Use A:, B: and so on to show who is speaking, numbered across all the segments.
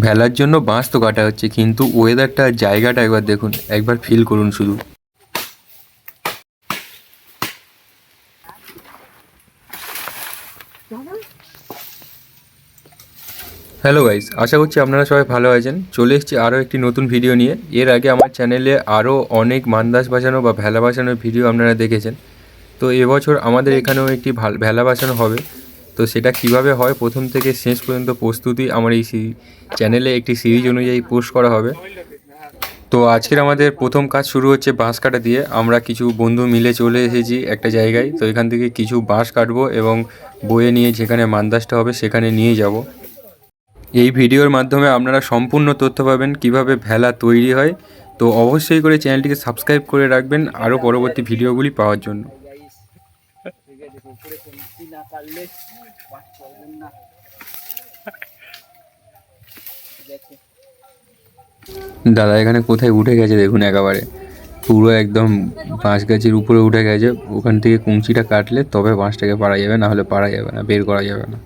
A: ভেলার জন্য বাঁশ তো কাটা হচ্ছে, কিন্তু ওয়েদারটা জায়গাটা একবার দেখুন, একবার ফিল করুন শুধু। হ্যালো গাইস, আশা করছি আপনারা সবাই ভালো আছেন। চলে এসেছি আরও একটি নতুন ভিডিও নিয়ে। এর আগে আমার চ্যানেলে আরও অনেক মান্দাস বাজানো বা ভেলা বাজানোর ভিডিও আপনারা দেখেছেন। তো এবছর আমাদের এখানেও একটি ভেলা বাজানো হবে। তো সেটা কিভাবে হয় প্রথম থেকে শেষ পর্যন্ত প্রস্তুতি আমার এই চ্যানেলে একটি সিরিজ অনুযায়ী পোস্ট করা হবে। তো আজকের আমাদের প্রথম কাজ শুরু হচ্ছে বাঁশ কাটা দিয়ে। আমরা কিছু বন্ধু মিলে চলে এসেছি একটা জায়গায়। তো এখান থেকে কিছু বাঁশ কাটবো এবং বয়ে নিয়ে যেখানে মান্দাসটা হবে সেখানে নিয়ে যাব। এই ভিডিওর মাধ্যমে আপনারা সম্পূর্ণ তথ্য পাবেন কিভাবে ভেলা তৈরি হয়। তো অবশ্যই করে চ্যানেলটিকে সাবস্ক্রাইব করে রাখবেন আরও পরবর্তী ভিডিওগুলি পাওয়ার জন্য। দাদা এখানে কোথায় উঠে গেছে দেখুন, একেবারে পুরো একদম বাঁশ গাছের উপরে উঠে গেছে। ওখান থেকে কুঞ্চিটা কাটলে তবে বাঁশটাকে পাড়া যাবে, না হলে পাড়া যাবে না, বের করা যাবে না।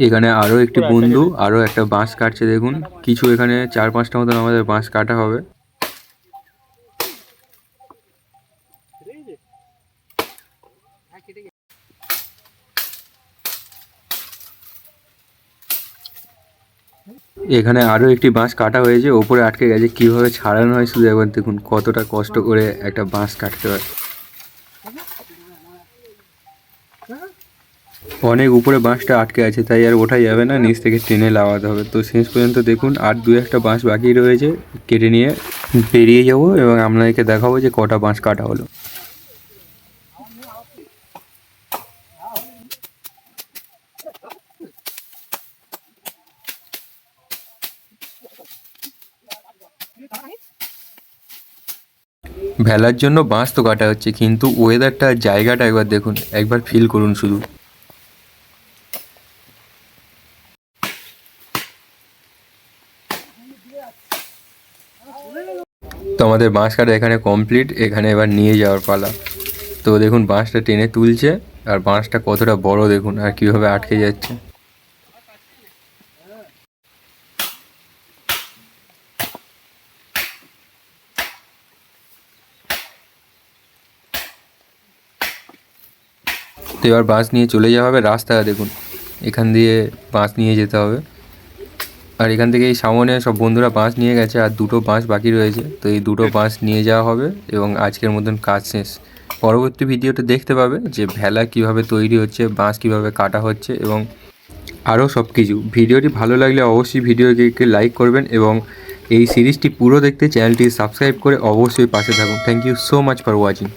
A: এখানে আরও একটি বন্ধু আরও একটা বাঁশ কাটছে দেখুন। কিছু এখানে 4-5টা মতন আমাদের বাঁশ কাটা হবে। এখানে আরও একটি বাঁশ কাটা হয়েছে, ওপরে আটকে গেছে। কীভাবে ছাড়ানো হয় শুধু একবার দেখুন, কতটা কষ্ট করে একটা বাঁশ কাটতে হয়। অনেক উপরে বাঁশটা আটকে আছে, তাই আর ওঠা যাবে না, নিচ থেকে টেনে লাগাতে হবে। তো শেষ পর্যন্ত দেখুন আর 2-1টা বাঁশ বাকি রয়েছে, কেটে নিয়ে বেরিয়ে যাব এবং আপনাদেরকে দেখাবো যে কটা বাঁশ কাটা হলো। ভেলার জন্য বাঁশ তো কাটা হচ্ছে, কিন্তু ওয়েদারটা জায়গাটা একবার দেখুন, একবার ফিল করুন শুধু। তো আমাদের বাঁশ কাটা এখানে কমপ্লিট। এখানে এবার নিয়ে যাওয়ার পালা। তো দেখুন বাঁশটা টেনে তুলছে, আর বাঁশটা কতটা বড় দেখুন, আর কীভাবে আটকে যাচ্ছে। তো এবার বাঁশ নিয়ে চলে যাওয়া হবে। রাস্তাটা দেখুন, এখান দিয়ে বাঁশ নিয়ে যেতে হবে। আর এখান থেকে এই সামনে সব বন্ধুরা বাঁশ নিয়ে গেছে, আর 2টো বাঁশ বাকি রয়েছে। তো এই 2টো বাঁশ নিয়ে যাওয়া হবে এবং আজকের মতন কাজ শেষ। পরবর্তী ভিডিওতে দেখতে পাবে যে ভেলা কিভাবে তৈরি হচ্ছে, বাঁশ কিভাবে কাটা হচ্ছে এবং আরও সব কিছু। ভিডিওটি ভালো লাগলে অবশ্যই ভিডিওটিকে লাইক করবেন এবং এই সিরিজটি পুরো দেখতে চ্যানেলটি সাবস্ক্রাইব করে অবশ্যই পাশে থাকুন। Thank you so much for watching.